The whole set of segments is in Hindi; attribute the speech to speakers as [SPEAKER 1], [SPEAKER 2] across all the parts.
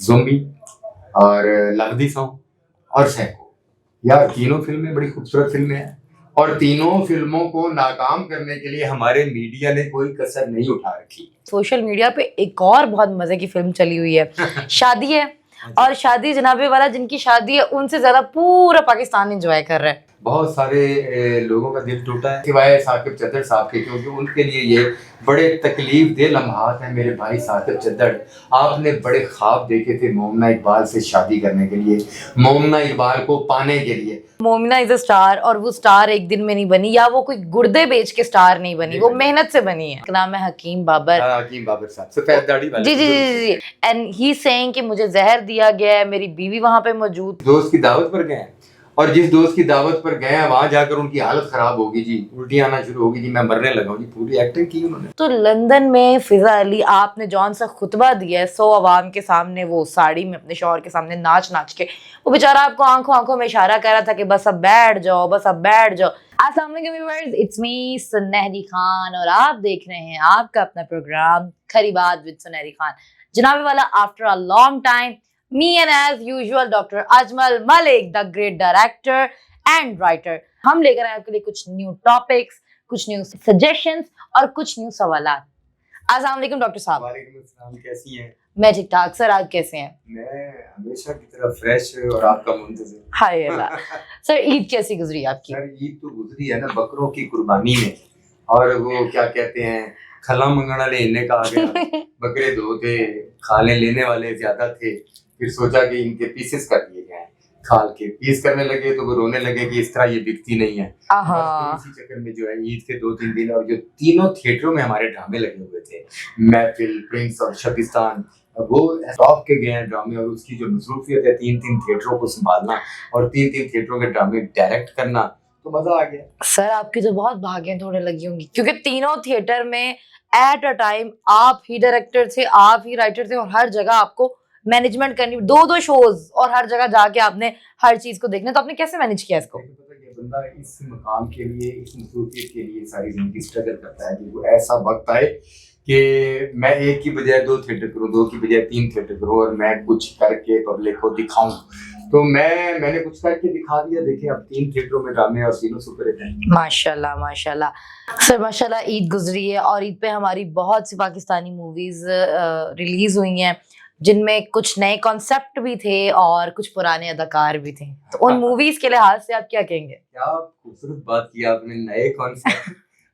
[SPEAKER 1] ज़ोंबी और लगदी सॉन्ग और सैको। यार तीनों फिल्में बड़ी खूबसूरत फिल्में हैं और तीनों फिल्मों को नाकाम करने के लिए हमारे मीडिया ने कोई कसर नहीं उठा रखी।
[SPEAKER 2] सोशल मीडिया पे एक और बहुत मजे की फिल्म चली हुई है शादी है। और शादी जनाबे वाला जिनकी शादी है उनसे ज्यादा पूरा पाकिस्तान एंजॉय कर रहा है।
[SPEAKER 1] बहुत सारे लोगों का दिल टूटा है सिवाय साकिब चद्दड़ साहब के, क्योंकि उनके लिए ये बड़े तकलीफ दे लम्हात हैं। मेरे भाई साकिब चद्दड़, आपने बड़े ख्वाब देखे थे मोमिना इकबाल से शादी करने के लिए, मोमिना इकबाल को पाने के लिए।
[SPEAKER 2] मोमिना इज अ स्टार और वो स्टार एक दिन में नहीं बनी, या वो कोई गुर्दे बेच के स्टार नहीं बनी, वो मेहनत से बनी है। नाम है हकीम बाबर।
[SPEAKER 1] हकीम बाबर साहब, सफेद दाढ़ी वाले।
[SPEAKER 2] जी जी जी जी। एंड ही सेइंग कि मुझे जहर दिया गया है, मेरी बीवी वहां पे मौजूद।
[SPEAKER 1] दोस्त की दावत पर गए और जिस दोस्त की दावत पर गए हैं वहां जाकर उनकी हालत खराब होगी जी, उल्टी आना शुरू होगी जी, मैं मरने लगा हूँ जी। पूरी एक्टिंग की उन्होंने।
[SPEAKER 2] तो लंदन में फिजा अली आपने जौन सा खुतबा दिया है 100 अवाम के सामने, वो साड़ी में अपने शौहर के सामने नाच नाच के, वो बेचारा आपको आंखों आंखों में इशारा कर रहा था कि बस अब बैठ जाओ, बस अब बैठ जाओ। अस्सलाम वालेकुम व्यूअर्स, इट्स मी सुनहरी खान और आप देख रहे हैं आपका अपना प्रोग्राम खरी बात विद सुनहरी खान। जनाबे वाला after a long time, me and as usual Dr. Ajmal Malik, the great director and writer, हम लेकर आए आपके लिए कुछ न्यू टॉपिक्स, कुछ न्यू सजेशंस और कुछ न्यू सवालात। अस्सलाम वालेकुम डॉक्टर साहब।
[SPEAKER 1] वालेकुम अस्सलाम, कैसी हैं?
[SPEAKER 2] मैं ठीक ठाक सर, आप कैसे हैं?
[SPEAKER 1] मैं हमेशा की तरह फ्रेश और आपका मुंतज़िर।
[SPEAKER 2] हाय अल्लाह। सर ईद कैसी गुजरी आपकी?
[SPEAKER 1] सर ईद तो गुजरी है ना बकरों की कुर्बानी में, और वो क्या कहते हैं खला मंगना लेने का आ गया। बकरे दो थे, खाने लेने वाले ज्यादा थे, फिर सोचा कि इनके पीसेस कर दिए जाएं। खाल के पीस करने लगे तो वो रोने लगे कि इस तरह ये बिकती नहीं है। बस इसी चक्कर में जो है ईद के 2-3 दिन और जो तीनों थिएटरों में हमारे ड्रामे लगे हुए थे, महफिल, प्रिंस और शबिस्तान, वो टॉप के गए हैं ड्रामे, और उसकी जो मसरूफियत है 3-3 थिएटरों को संभालना और 3-3 थिएटरों के ड्रामे डायरेक्ट करना, तो मजा आ गया।
[SPEAKER 2] सर आपकी तो बहुत भागें थोड़े लगी होंगी, क्योंकि तीनों थिएटर में एट अ टाइम आप ही डायरेक्टर थे, आप ही राइटर थे और हर जगह आपको मैनेजमेंट करनी, 2-2 शोज और हर जगह जाके आपने हर चीज को देखना, तो आपने कैसे मैनेज किया इसको?
[SPEAKER 1] पता है बंदा इस मकाम के लिए, इस मसरूफियत के लिए सारी जिंदगी स्ट्रगल करता है कि वो ऐसा वक्त आए कि मैं एक की बजाय 2 थिएटर करूं, 2 की बजाय 3 थिएटर करूं और मैं कुछ करके पब्लिक को दिखाऊं। तो मैंने कुछ करके दिखा दिया। देखें अब 3 थिएटरों में ड्रामे और तीनों सुपर हिट हैं।
[SPEAKER 2] माशाल्लाह माशाल्लाह। सर माशाल्लाह ईद गुजरी है और ईद पे हमारी बहुत सी पाकिस्तानी मूवीज रिलीज हुई हैं, जिनमें कुछ नए कॉन्सेप्ट भी थे और कुछ पुराने अदाकार भी थे। तो उन मूवीज के लिहाज से आप क्या कहेंगे?
[SPEAKER 1] क्या खूबसूरत बात की आपने, नए कॉन्सेप्ट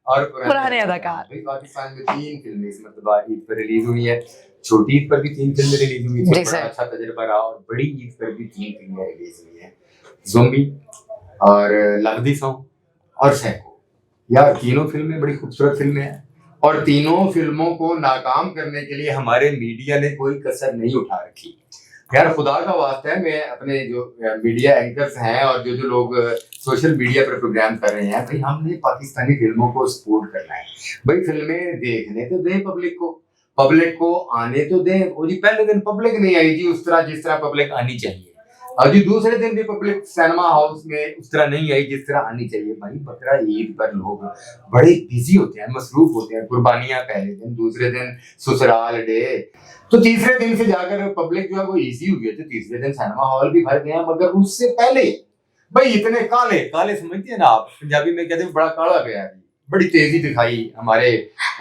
[SPEAKER 1] और
[SPEAKER 2] पुराने अदाकार।
[SPEAKER 1] भाई पाकिस्तान में 3 फिल्में इस मरतबा ईद पर रिलीज हुई है। छोटी ईद पर भी 3 फिल्में रिलीज हुई थी, बड़ा अच्छा तजुर्बा रहा, और बड़ी ईद पर भी 3 फिल्में रिलीज हुई हैं, ज़ोंबी और लगदी सॉन्ग और सैको। यार तीनों फिल्में बड़ी खूबसूरत फिल्में हैं और तीनों फिल्मों को नाकाम करने के लिए हमारे मीडिया ने कोई कसर नहीं उठा रखी। यार खुदा का वास्ता है, मैं अपने जो मीडिया एंकर्स हैं और जो लोग सोशल मीडिया पर प्रोग्राम कर रहे हैं, भाई हमने पाकिस्तानी फिल्मों को सपोर्ट करना है। भाई फिल्में देखने तो दें पब्लिक को आने तो दें। और जी पहले दिन पब्लिक नहीं आई जी उस तरह जिस तरह पब्लिक आनी चाहिए, और जी दूसरे दिन भी पब्लिक सिनेमा हाउस में उस तरह नहीं आई जिस तरह आनी चाहिए। भाई बकरा ईद पर लोग बड़े बिजी होते हैं, मसरूफ होते हैं, कुर्बानियां पहले दिन, दूसरे दिन ससुराल डे, तो तीसरे दिन से जाकर पब्लिक जो है वो इजी हुई है, तो तीसरे दिन सिनेमा हॉल भी भर गए हैं। मगर उससे पहले भाई इतने काले काले समझते हैं ना आप, पंजाबी में कहते हैं बड़ा काला गया है, बड़ी तेजी दिखाई हमारे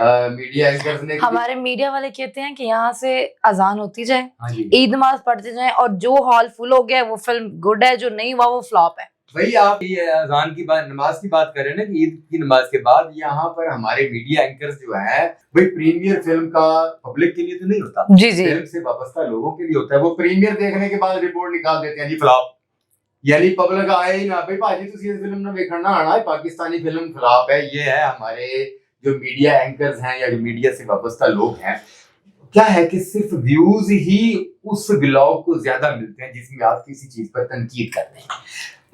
[SPEAKER 1] मीडिया एंकर्स ने।
[SPEAKER 2] हमारे मीडिया वाले कहते हैं कि यहाँ से अजान होती जाए,
[SPEAKER 1] हाँ जी,
[SPEAKER 2] ईद नमाज पढ़ते जाए, और जो हॉल फुल हो गया वो फिल्म गुड है, जो नहीं हुआ वो फ्लॉप है।
[SPEAKER 1] भाई आप ये अजान की बात, नमाज की बात कर रहे हैं ना कि ईद की नमाज के बाद, यहाँ पर हमारे मीडिया एंकर्स जो है भाई प्रीमियर फिल्म का पब्लिक के लिए तो नहीं होता,
[SPEAKER 2] जी जी,
[SPEAKER 1] फिल्म से वाबस्ता लोगों के लिए होता है। वो प्रीमियर देखने के बाद रिपोर्ट निकाल देते हैं जी फ्लॉप, यानी पब्लिक आए ही ना, भाई भाजी तुसी इस फिल्म ने देखना आना है, पाकिस्तानी फिल्म फ्लॉप है। ये है हमारे जो मीडिया एंकर्स हैं या जो मीडिया से वाबस्ता लोग हैं। क्या है कि सिर्फ व्यूज ही उस ब्लॉग को ज्यादा मिलते हैं जिसमें आप किसी चीज पर तनकीद करते हैं,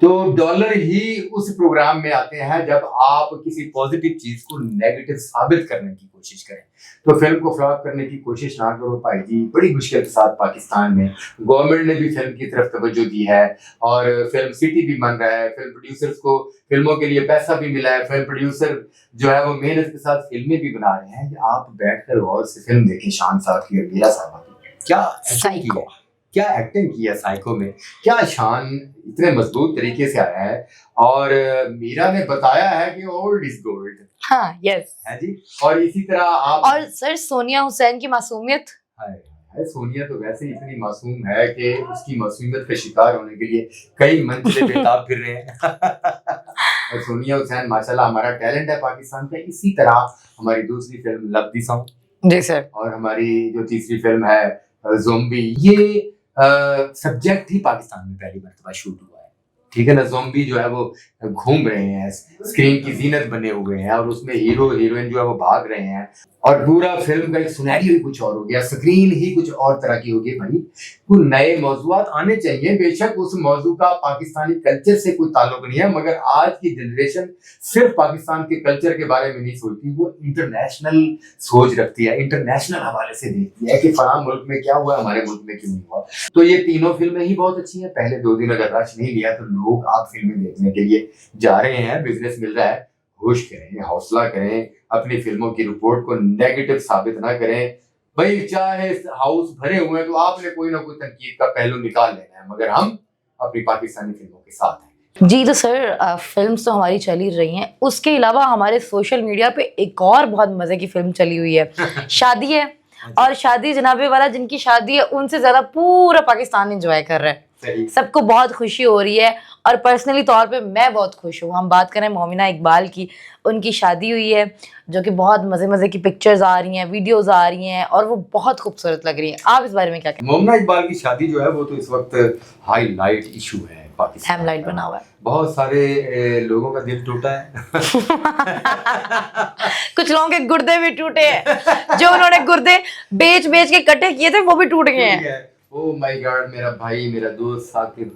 [SPEAKER 1] तो डॉलर ही उस प्रोग्राम में आते हैं जब आप किसी पॉजिटिव चीज को नेगेटिव साबित करने की कोशिश करें। तो फिल्म को फ्लॉप करने की कोशिश ना करो भाई जी। बड़ी मुश्किल के साथ पाकिस्तान में गवर्नमेंट ने भी फिल्म की तरफ तवज्जो दी है और फिल्म सिटी भी बन रहा है, फिल्म प्रोड्यूसर्स को फिल्मों के लिए पैसा भी मिला है, फिल्म प्रोड्यूसर जो है वो मेहनत के साथ फिल्में भी बना रहे हैं। आप बैठकर गौर से फिल्म देखें शान साहब की और मीरा साहब की, क्या
[SPEAKER 2] साइको,
[SPEAKER 1] क्या एक्टिंग की है साइको में, क्या शान इतने मजबूत तरीके से आया है। और मीरा ने बताया है कि ओल्ड इज गोल्ड।
[SPEAKER 2] हाँ, यस
[SPEAKER 1] है जी। और इसी तरह आप
[SPEAKER 2] और सर सोनिया हुसैन की मासूमियत,
[SPEAKER 1] सोनिया तो वैसे ही इतनी मासूम है कि उसकी मासूमियत का शिकार होने के लिए कई मंजिलें बेताब फिर रहे हैं। और सोनिया हुसैन माशाल्लाह हमारा टैलेंट है पाकिस्तान का। इसी तरह हमारी दूसरी फिल्म लव दी सॉन्ग
[SPEAKER 2] जी सर,
[SPEAKER 1] और हमारी जो तीसरी फिल्म है ज़ोंबी, ये सब्जेक्ट ही पाकिस्तान में पहली मर्तबा शूट हुआ है। ठीक है ना। ज़ोंबी जो है वो घूम रहे हैं, स्क्रीन की जीनत बने हुए हैं और उसमें हीरो हीरोइन जो है वो भाग रहे हैं और पूरा फिल्म का एक सिनेरियो ही कुछ और हो गया, स्क्रीन ही कुछ और तरह की होगी। भाई कुछ नए मौजूआत आने चाहिए। बेशक उस मौजू का पाकिस्तानी कल्चर से कोई ताल्लुक नहीं है, मगर आज की जनरेशन सिर्फ पाकिस्तान के कल्चर के बारे में नहीं सोचती, वो इंटरनेशनल सोच रखती है, इंटरनेशनल हवाले से देखती है कि फलां मुल्क में क्या हुआ, हमारे मुल्क में क्यों नहीं हुआ। तो ये तीनों फिल्में ही बहुत अच्छी हैं। पहले 2 दिन अगर रश नहीं लिया तो लोग आप फिल्में देखने के लिए जा रहे हैं, बिजनेस मिल रहा है। होश करें, हौसला करें, अपनी फिल्मों की रिपोर्ट को नेगेटिव साबित ना करें। भाई चाहे हाउस भरे हुए हैं तो आपने कोई ना कोई तनकीद का पहलू निकाल लेना है, मगर हम अपनी पाकिस्तानी फिल्मों के साथ हैं।
[SPEAKER 2] जी तो सर फिल्म्स तो हमारी चली रही हैं, उसके अलावा हमारे सोशल मीडिया पे एक और बहुत मजे की फिल्म चली हुई है, शादी है। और शादी जनाबे वाला जिनकी शादी है उनसे ज्यादा पूरा पाकिस्तान एंजॉय कर रहा है, सबको बहुत खुशी हो रही है और पर्सनली तौर पे मैं बहुत खुश हूँ। हम बात करें मोमिना इकबाल की, उनकी शादी हुई है जो कि बहुत मजे मजे की पिक्चर्स आ रही हैं, वीडियोस आ रही हैं और वो बहुत खूबसूरत लग रही हैं। आप इस बारे में क्या कहते हैं?
[SPEAKER 1] मोमिना इकबाल की शादी जो है वो तो इस वक्त हाईलाइट इशू है पाकिस्तान,
[SPEAKER 2] हेमलाइट बना हुआ है,
[SPEAKER 1] बहुत सारे लोगों का दिल टूटा है।
[SPEAKER 2] कुछ लोगों के गुर्दे भी टूटे हैं, जो उन्होंने गुर्दे बेच बेच के इकट्ठे किए थे वो भी टूट गए हैं।
[SPEAKER 1] ओ माय गॉड, मेरा भाई, मेरा दोस्त साकिब,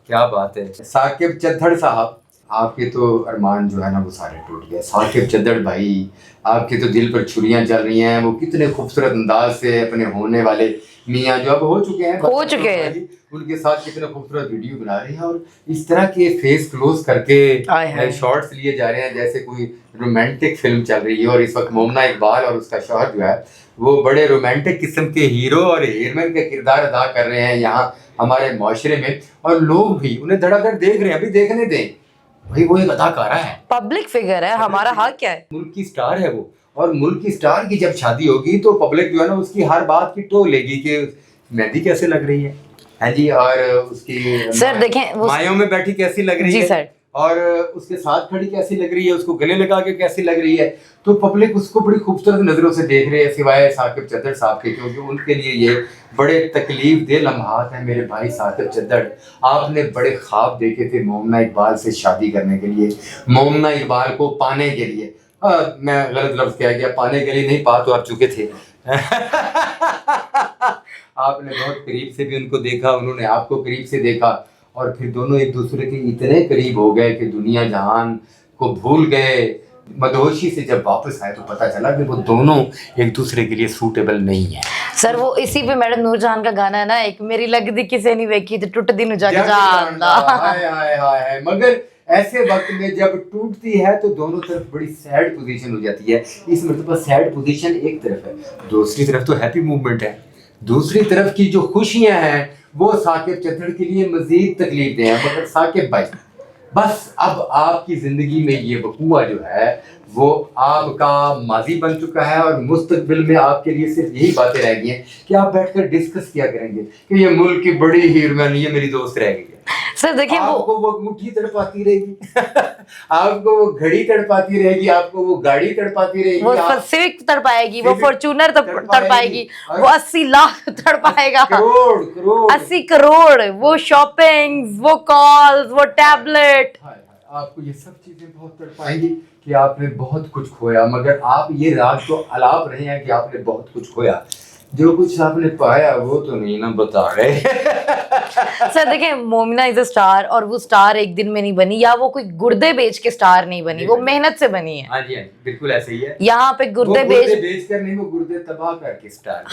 [SPEAKER 1] क्या बात है। साकिब चद्दड़ साहब, आपके तो अरमान जो है ना वो सारे टूट गए। साकिब चद्दड़ भाई, आपके तो दिल पर छुरियां चल रही हैं। वो कितने खूबसूरत अंदाज से अपने होने वाले मियाँ जो अब हो चुके हैं, उनके साथ कितने खूबसूरत वीडियो बना रहे हैं और इस तरह के फेस क्लोज करके शॉट्स लिए जा रहे हैं जैसे कोई रोमांटिक फिल्म चल रही है। और इस वक्त मोमिना इकबाल और उसका शौहर जो है वो बड़े रोमांटिक किस्म के हीरो और हीरोइन का किरदार अदा कर रहे हैं यहाँ हमारे माशरे में, और लोग भी उन्हें धड़ाधड़ देख रहे हैं। अभी देखने दें भाई, वो एक अदाकारा है,
[SPEAKER 2] पब्लिक फिगर है, हमारा हक क्या है,
[SPEAKER 1] मुल्क की स्टार है वो। और मुल्क की स्टार की जब शादी होगी तो पब्लिक जो है ना उसकी हर बात की टो लेगी कि मेहंदी कैसे लग रही है जी, और उसकी
[SPEAKER 2] सर देखें
[SPEAKER 1] मायों में बैठी कैसी लग रही
[SPEAKER 2] जी
[SPEAKER 1] है
[SPEAKER 2] सर,
[SPEAKER 1] और उसके साथ खड़ी कैसी लग रही है, उसको गले लगा के कैसी लग रही है। तो पब्लिक उसको बड़ी खूबसूरत नजरों से देख रही है, सिवाय साकिब चद्दड़ साहब के, क्योंकि उनके लिए ये बड़े तकलीफ दे लम्हात हैं। मेरे भाई साकिब चद्दड़, आपने बड़े ख्वाब देखे थे मोमिना इकबाल से शादी करने के लिए, मोमिना इकबाल को पाने के लिए। मैं गलत लफ्ज कह गया, पाने के लिए नहीं, पा तो आप चुके थे। आपने बहुत करीब से भी उनको देखा, उन्होंने आपको करीब से देखा और फिर दोनों एक दूसरे के इतने करीब हो गए कि दुनिया जहान को भूल गए। मदहोशी से जब वापस आए तो पता चला कि वो दोनों एक दूसरे के लिए सूटेबल नहीं है।
[SPEAKER 2] सर वो इसी पे मैडम नूरजहान का गाना है ना, एक मेरी लगदी किसे नहीं वेखी तो टूट दिन जग जांदा।
[SPEAKER 1] हाय हाय हाय। मगर ऐसे वक्त में जब टूटती है तो दोनों तरफ बड़ी सैड पोजीशन हो जाती है। इस मतलब सैड पोजीशन एक तरफ है, दूसरी तरफ तो हैप्पी मूवमेंट है। दूसरी तरफ की जो खुशियां हैं वो साकिब चद्दड़ के लिए मजीद तकलीफ दे हैं। मगर साकिब भाई, बस अब आपकी जिंदगी में ये वकूआ जो है वो आपका माजी बन चुका है और मुस्तकबिल में आपके लिए सिर्फ यही बातें रह गई हैं कि आप बैठकर डिस्कस किया करेंगे कि ये मुल्क की बड़ी हीरोइन ये मेरी दोस्त रह गई है।
[SPEAKER 2] सर देखिए
[SPEAKER 1] आपको वो मुट्ठी तड़पाती रहेगी, आपको वो घड़ी तड़पाती रहेगी, आपको वो गाड़ी तड़पाती रहेगी,
[SPEAKER 2] वो सिविक तड़पाएगी, वो फॉर्च्यूनर तड़पाएगी, वो 80 लाख तड़पाएगा,
[SPEAKER 1] करोड़ करोड़
[SPEAKER 2] 80 करोड़, वो शॉपिंग, वो कॉल्स, वो टैबलेट।
[SPEAKER 1] आपको ये सब चीजें बहुत तड़पाएंगी कि आपने बहुत कुछ खोया। मगर आप ये राज तो अलाप रहे हैं कि आपने बहुत कुछ खोया, जो कुछ आपने पाया वो तो नहीं ना बता रहे।
[SPEAKER 2] सर देखिए, मोमिना इज अ स्टार और वो स्टार एक दिन में नहीं बनी, या वो कोई गुर्दे बेच के स्टार नहीं बनी, वो मेहनत से बनी है।
[SPEAKER 1] हाँ जी, बिल्कुल ऐसे ही है।
[SPEAKER 2] यहाँ पे गुर्दे
[SPEAKER 1] बेच कर नहीं, वो गुर्दे तबाह करके स्टार।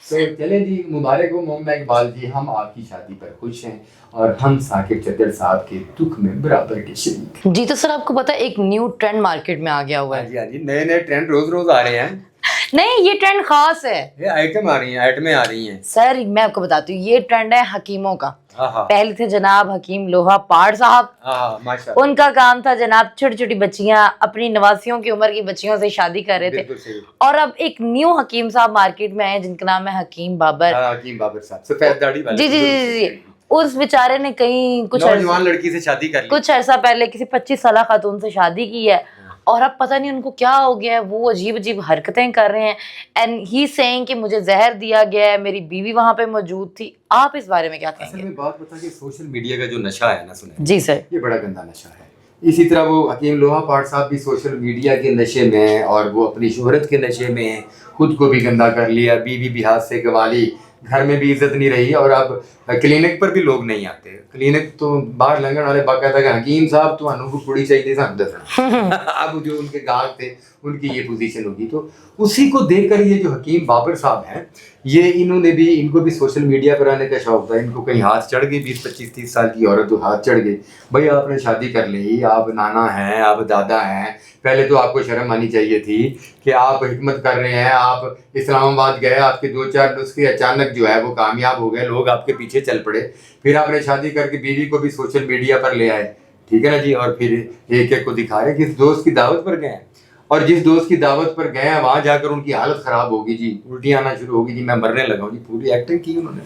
[SPEAKER 1] तो चले जी, मुबारक हो मोमिना इकबाल जी, हम आपकी शादी पर खुश हैं और हम साकिब चद्दड़ साहब के दुख में बराबर के शरीक।
[SPEAKER 2] जी तो सर आपको पता है एक न्यू ट्रेंड मार्केट में आ गया हुआ है।
[SPEAKER 1] हाँ जी, नए नए ट्रेंड रोज रोज आ रहे हैं।
[SPEAKER 2] नहीं, ये ट्रेंड खास है
[SPEAKER 1] ये आइटम आ रही हैं, आइटमें आ रही हैं।
[SPEAKER 2] सर। मैं आपको बताती हूँ, ये ट्रेंड है हकीमों का।
[SPEAKER 1] हाँ
[SPEAKER 2] पहले थे जनाब हकीम लोहा पाड़ साहब।
[SPEAKER 1] हाँ माशाल्लाह।
[SPEAKER 2] उनका काम था जनाब छोटी छोटी बच्चियां अपनी नवासियों की उम्र की बच्चियों से शादी कर रहे थे।
[SPEAKER 1] बिल्कुल सही।
[SPEAKER 2] और अब एक न्यू हकीम साहब मार्केट में आए जिनका नाम है हकीम बाबर।
[SPEAKER 1] हाँ, हकीम बाबर साहब, सफेद दाढ़ी वाले।
[SPEAKER 2] जी जी जी जी। उस बेचारे ने कहीं
[SPEAKER 1] नौजवान लड़की से शादी कर ली।
[SPEAKER 2] कुछ अर्सा पहले किसी 25 साल खातून से शादी की है। और अब पता नहीं उनको क्या हो गया है, वो अजीब अजीब हरकतें कर रहे हैं। एंड ही सेइंग कि मुझे जहर दिया गया है, मेरी बीवी वहां पे मौजूद थी। आप इस बारे में क्या
[SPEAKER 1] असल
[SPEAKER 2] कहेंगे?
[SPEAKER 1] में बात बता कि सोशल मीडिया का जो नशा है ना, सुने
[SPEAKER 2] जी सर।
[SPEAKER 1] ये बड़ा गंदा नशा है। इसी तरह वो हकीम लोहा पाड़ साहब भी सोशल मीडिया के नशे में हैं और वो अपनी शोहरत के नशे में हैं। खुद को भी गंदा कर लिया, बीवी भी हाथ से गंवा ली, घर में भी इज्जत नहीं रही। और अब क्लिनिक पर भी लोग नहीं आते। क्लिनिक तो बाहर लंघन वाले बाकायदा कि हकीम साहब तो अनु को कुड़ी चाहिए था दसना। अब जो उनके गाहक थे उनकी ये पोजीशन होगी। तो उसी को देखकर ये जो हकीम बाबर साहब हैं, ये इनको भी सोशल मीडिया पर आने का शौक था। इनको कहीं हाथ चढ़ गई, 20-25-30 साल की औरत तो हाथ चढ़ गई, भाई आपने शादी कर ली, आप नाना हैं, आप दादा हैं, पहले तो आपको शर्म आनी चाहिए थी कि आप हिकमत कर रहे हैं, आप इस्लामाबाद गए, आपके 2-4 नुस्खे अचानक जो है वो कामयाब हो गए, लोग आपके पीछे चल पड़े, फिर आपने शादी करके बीवी को भी सोशल मीडिया पर ले आए, ठीक है ना जी। और फिर एक एक को दिखा रहे किस दोस्त की दावत पर गए हैं, और जिस दोस्त की दावत पर गए हैं वहां जाकर उनकी हालत खराब होगी जी, उल्टी आना शुरू होगी जी, मैं मरने लगा हूँ जी। पूरी एक्टिंग की उन्होंने।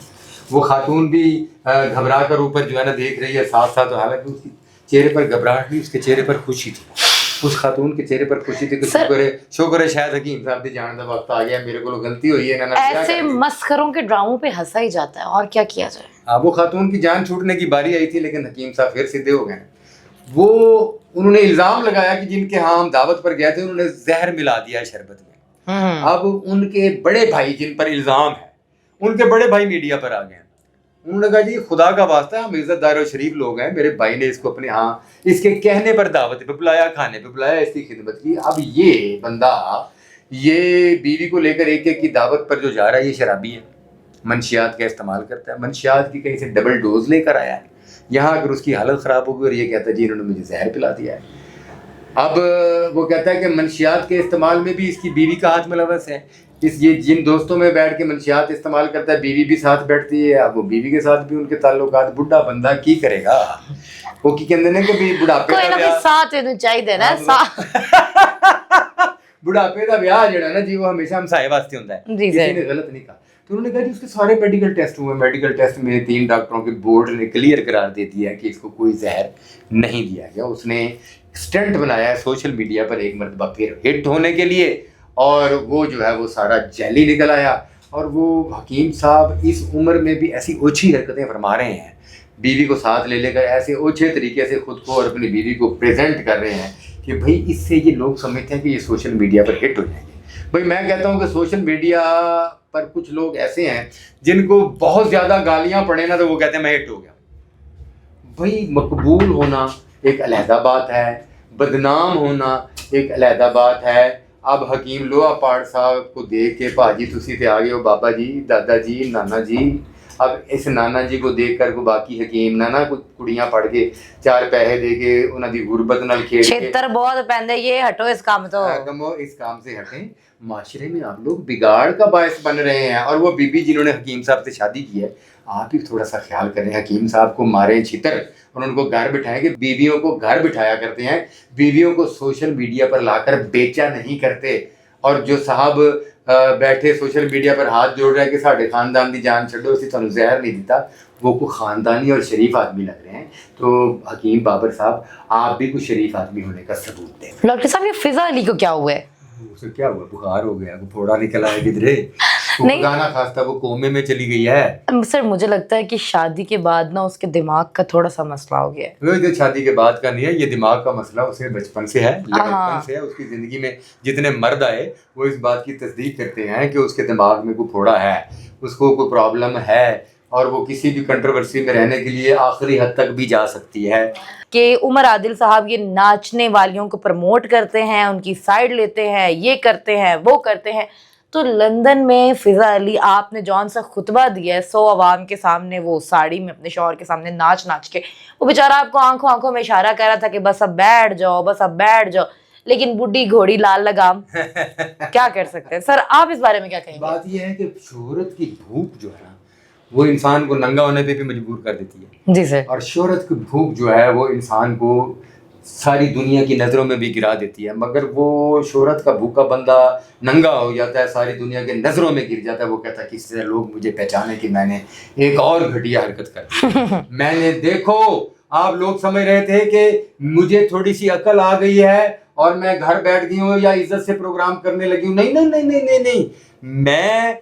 [SPEAKER 1] वो खातून भी घबरा कर ऊपर जो है ना देख रही है साथ साथ, हालांकि उसके चेहरे पर घबराहट नहीं, उसके चेहरे पर खुशी थी। उस खातून के चेहरे पर खुशी थी कि शुक्र है शायद हकीम साहब भी जानने का वक्त आ गया, मेरे को गलती हुई है ना।
[SPEAKER 2] ऐसे मस्खरों के ड्रामों पे हंसा ही जाता है, और क्या किया जाए।
[SPEAKER 1] वो खातून की जान छूटने की बारी आई थी, लेकिन हकीम साहब फिर सीधे हो गए। वो उन्होंने इल्जाम लगाया कि जिनके यहाँ हम दावत पर गए थे उन्होंने जहर मिला दिया शरबत में। अब उनके बड़े भाई जिन पर इल्जाम है, उनके बड़े भाई मीडिया पर आ गए। उन्होंने कहा जी खुदा का वास्ता, हम इज्जतदार और शरीफ लोग हैं, मेरे भाई ने इसको अपने यहाँ इसके कहने पर दावत पे बुलाया, खाने पे बुलाया, इसकी खिदमत की। अब ये बंदा ये बीवी को लेकर एक एक की दावत पर जो जा रहा है, ये शराबी है, मंशियात का इस्तेमाल करता है, मंशियात की कहीं से डबल डोज लेकर आया है। यहाँ अगर उसकी हालत ख़राब होगी और ये कहता है जी इन्होंने मुझे जहर पिला दिया है। अब वो कहता है कि मंशियात के इस्तेमाल में भी इसकी बीवी का हाथ मुलव्वस है। ये जिन दोस्तों में बैठ के मंशियात इस्तेमाल करता है, बीवी भी साथ बैठती है। अब वो बीवी के साथ भी उनके ताल्लुकात, बुढ़ा बंदा की करेगा, वो की कहते हैं कि बुढ़ापे
[SPEAKER 2] का साथ चाहिए ना,
[SPEAKER 1] बुढ़ापे का ब्याह जो है ना जी, वो हमेशा हम साहे वास्ते होता है, किसी ने गलत नहीं कहा। तो उन्होंने कहा कि उसके सारे मेडिकल टेस्ट हुए, मेडिकल टेस्ट में 3 डॉक्टरों के बोर्ड ने क्लियर करार दे दिया कि इसको कोई जहर नहीं दिया गया। उसने स्टंट बनाया है सोशल मीडिया पर एक मरतबा फिर हिट होने के लिए, और वो जो है वो सारा जैली निकल आया। और वो हकीम साहब इस उम्र में भी ऐसी ओछी हरकतें फरमा रहे हैं, बीवी को साथ ले लेकर ऐसे ओछे तरीके से खुद को और अपनी बीवी को प्रेजेंट कर रहे हैं कि भाई इससे ये लोग समझते हैं कि ये सोशल मीडिया पर हिट हो जाएंगे। भाई मैं कहता हूँ कि सोशल मीडिया पर कुछ लोग ऐसे हैं जिनको बहुत ज़्यादा गालियाँ पड़े ना तो वो कहते हैं मैं हिट हो गया। भाई मकबूल होना एक अलहदा बात है, बदनाम होना एक अलहदा बात है। अब हकीम लोहा पाड़ साहब को देख के भाजी तुसी ते आ गए हो, बाबा जी, दादा जी, नाना जी। अब इस नाना जी को देख कर को बाकी हकीम ना कुछ कुड़ियां पढ़ के 4 पैसे दे के उन्हां दी गुरबत नाल खेल के
[SPEAKER 2] छेतर बहुत पैंदे, ये हटो इस काम तो,
[SPEAKER 1] इस काम से हटें। माशरे में आप लोग बिगाड़ का बायस बन रहे हैं। और वो बीबी जिन्होंने हकीम साहब से शादी की है, आप ही थोड़ा सा ख्याल करें, हकीम साहब को मारें छितर और उनको घर बिठाएं कि बीवियों को घर बिठाया करते हैं, बीवियों को सोशल मीडिया पर लाकर बेचा नहीं करते। और जो साहब बैठे सोशल मीडिया पर हाथ जोड़ रहे हैं कि साढ़े खानदान की जान छो, उसी तुहानू जहर नहीं दिता, वो को खानदानी और शरीफ आदमी लग रहे हैं। तो हकीम बाबर साहब आप भी कुछ शरीफ आदमी होने का सबूत दें।
[SPEAKER 2] डॉक्टर साहब ये फिजा अली को क्या हुआ है?
[SPEAKER 1] उसे क्या हुआ, बुखार हो गया, फोड़ा निकल आया किधरे, गाना खास्ता वो कोमे में चली गई है।
[SPEAKER 2] सर मुझे लगता है कि शादी के बाद ना उसके दिमाग का थोड़ा सा मसला हो गया है।
[SPEAKER 1] वो शादी के बाद का नहीं है, ये दिमाग का मसला उसे बचपन से है, बचपन से है। उसकी जिंदगी में जितने मर्द आए वो इस बात की तस्दीक करते हैं कि उसके दिमाग में कोई फोड़ा है, उसको कोई प्रॉब्लम है, और वो किसी भी कंट्रोवर्सी में रहने के लिए आखिरी हद तक भी जा सकती है।
[SPEAKER 2] कि उमर आदिल साहब ये नाचने वालियों को प्रमोट करते हैं, उनकी साइड लेते हैं, ये करते हैं, वो करते हैं। तो लंदन में फिजा अली आपने जौन सा खुतबा दिया है 100 अवाम के सामने, वो साड़ी में अपने शौहर के सामने नाच नाच के, वो बेचारा आपको आंखों आंखों में इशारा कर रहा था कि बस अब बैठ जाओ, बस अब बैठ जाओ। लेकिन बुढ़ी घोड़ी लाल लगाम, क्या कर सकते हैं सर, आप इस बारे में क्या कहेंगे?
[SPEAKER 1] बात यह है कि शोहरत की भूख जो है ना, वो इंसान को नंगा होने पे भी मजबूर कर देती है।
[SPEAKER 2] जी सर।
[SPEAKER 1] और शोहरत की भूख जो है वो इंसान को सारी दुनिया की नज़रों में भी गिरा देती है। मगर वो शोहरत का भूखा बंदा नंगा हो जाता है, सारी दुनिया के नज़रों में गिर जाता है। वो कहता है किस तरह लोग मुझे पहचाने कि मैंने एक और घटिया हरकत कर दी। मैंने देखो, आप लोग समझ रहे थे कि मुझे थोड़ी सी अकल आ गई है और मैं घर बैठ गई हूँ या इज्जत से प्रोग्राम करने लगी हूँ। नहीं नहीं नहीं नहीं नहीं नहीं, मैं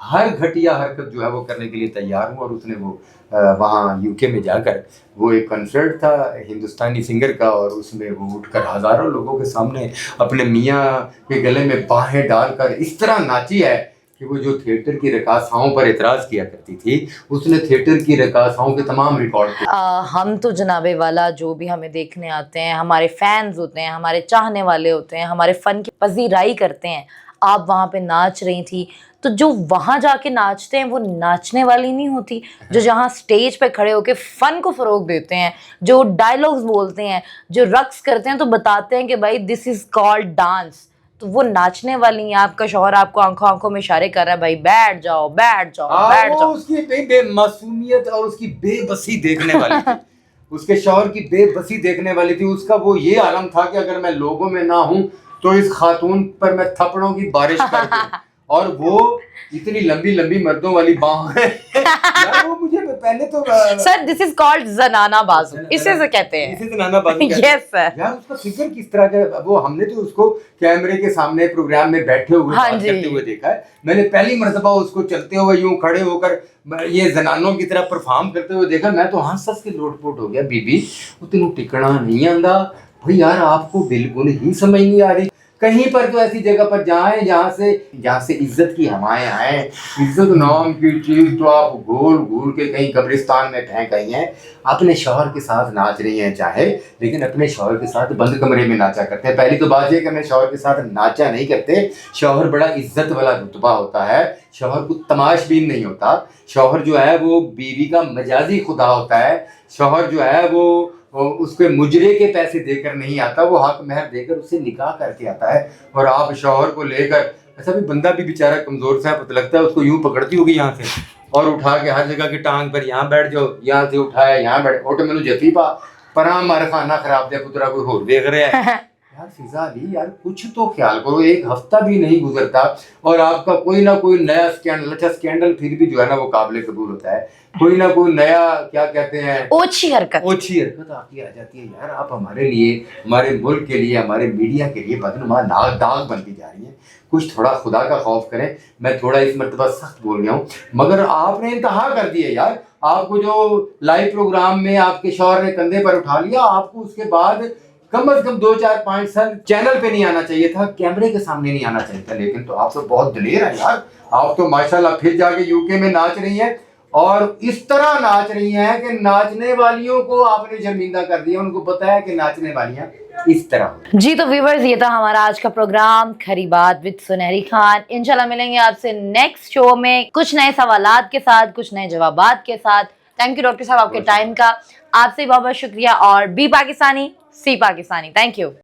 [SPEAKER 1] हर घटिया हरकत जो है वो करने के लिए तैयार हूँ। और उसने वो वहाँ यूके में जाकर, वो एक कंसर्ट था हिंदुस्तानी सिंगर का, और उसमें वो उठकर हज़ारों लोगों के सामने अपने मियाँ के गले में बाहें डालकर इस तरह नाची है कि वो जो थिएटर की रकासाओं पर एतराज़ किया करती थी, उसने थिएटर की रकासाओं के तमाम रिकॉर्ड किए।
[SPEAKER 2] हम तो जनाबे वाला जो भी हमें देखने आते हैं, हमारे फैंस होते हैं, हमारे चाहने वाले होते हैं, हमारे फ़न की पजीराई करते हैं। आप वहाँ पे नाच रही थी, तो जो वहाँ जाके नाचते हैं वो नाचने वाली नहीं होती, जो जहाँ स्टेज पे खड़े होके फ़न को फ़रोग देते हैं, जो डायलॉग्स बोलते हैं, जो रक्स करते हैं, तो बताते हैं कि भाई दिस इज़ कॉल्ड डांस, तो वो नाचने वाली हैं। आपका शौहर आपको आंखों आंखों में इशारे कर रहा है, भाई बैठ जाओ बैठ जाओ बैठ जाओ।
[SPEAKER 1] उसकी बेमासूमियत और उसकी बेबसी देखने वाली थी। उसके शौहर की बेबसी देखने वाली थी। उसका वो ये आलम था कि अगर मैं लोगों में ना हूं तो इस खातून पर मैं थप्पड़ों की बारिश कर दूं। और वो इतनी लंबी लंबी मर्दों वाली बाहें यार, वो मुझे पहले तो
[SPEAKER 2] सर दिस इज कॉल्ड जनाना बाजू, इसे से कहते हैं।
[SPEAKER 1] इसे जनाना बाजू कहते हैं।
[SPEAKER 2] Yes sir.
[SPEAKER 1] यार उसका फिगर किस तरह का, वो हमने तो उसको कैमरे के सामने प्रोग्राम में बैठे हुए
[SPEAKER 2] हाँ
[SPEAKER 1] बात
[SPEAKER 2] जी।
[SPEAKER 1] करते हुए देखा है। मैंने पहली मर्तबा उसको चलते हुए यूं खड़े होकर ये जनानों की तरह परफॉर्म करते हुए देखा। मैं तो हंस हंस के लोटपोट हो गया। बीबी वो तेनू टिकना नहीं आंदा भाई, यार आपको बिल्कुल ही समझ नहीं आ रही। कहीं पर तो ऐसी जगह पर जाएं जहाँ से इज्जत की हवाएं आए। इज्जत नाम की चीज तो आप घोल घूल के कहीं कब्रिस्तान में फेंक गई हैं। अपने शौहर के साथ नाच रही हैं चाहे, लेकिन अपने शौहर के साथ बंद कमरे में नाचा करते हैं। पहली तो बात यह कि अपने शौहर के साथ नाचा नहीं करते। शौहर बड़ा इज्जत वाला रुतबा होता है। शौहर को तमाशबीन नहीं होता। शौहर जो है वो बीवी का मजाजी खुदा होता है। शौहर जो है वो उसके मुजरे के पैसे देकर नहीं आता, वो हक महर देकर उससे निकाह करके आता है। और आप शौहर को लेकर, ऐसा भी बंदा भी बेचारा कमजोर सा लगता है, उसको यूं पकड़ती होगी यहाँ से और उठा के हर जगह की टांग पर, यहाँ बैठ जाओ, यहाँ से उठाया यहाँ बैठ ओटे मैनू जफी पा पर हमारा खाना खराब दिया पुत्रा कोई होर देख रहा है। यार फिजा अली, यार कुछ तो ख्याल करो। एक हफ्ता भी नहीं गुजरता और आपका कोई ना कोई नया स्कैंडल। अच्छा स्कैंडल फिर भी जो है ना वो काबिल कबूल होता है। कोई ना कोई नया क्या कहते हैं, ओछी हरकत आपकी आ जाती है। यार आप हमारे लिए, हमारे मुल्क के लिए, हमारे मीडिया के लिए बदनुमा दाग बनती जा रही है। कुछ थोड़ा खुदा का खौफ करें। मैं थोड़ा इस मरतबा सख्त बोल गया हूँ, मगर आपने इंतहा कर दी है यार। आपको जो लाइव प्रोग्राम में आपके शौहर ने कंधे पर उठा लिया, आपको उसके बाद कम से कम 2-4-5 साल चैनल पे नहीं आना चाहिए था, कैमरे के सामने नहीं आना चाहिए था। लेकिन तो आप तो बहुत दलेर है यार। आप तो माशाल्लाह फिर जाके यूके में नाच रही हैं और इस तरह नाच रही हैं कि नाचने वालियों को आपने शर्मिंदा कर दिया। उनको पता है कि नाचने वालियां इस तरह।
[SPEAKER 2] जी तो व्यूअर्स, ये था हमारा आज का प्रोग्राम खरी बात विद सुनहरी खान। इंशाल्लाह मिलेंगे आपसे नेक्स्ट शो में कुछ नए सवालात के साथ, कुछ नए जवाबात के साथ। थैंक यू डॉक्टर साहब आपके टाइम का। आपसे बहुत बहुत शुक्रिया। और B Pakistani C Pakistani, thank you.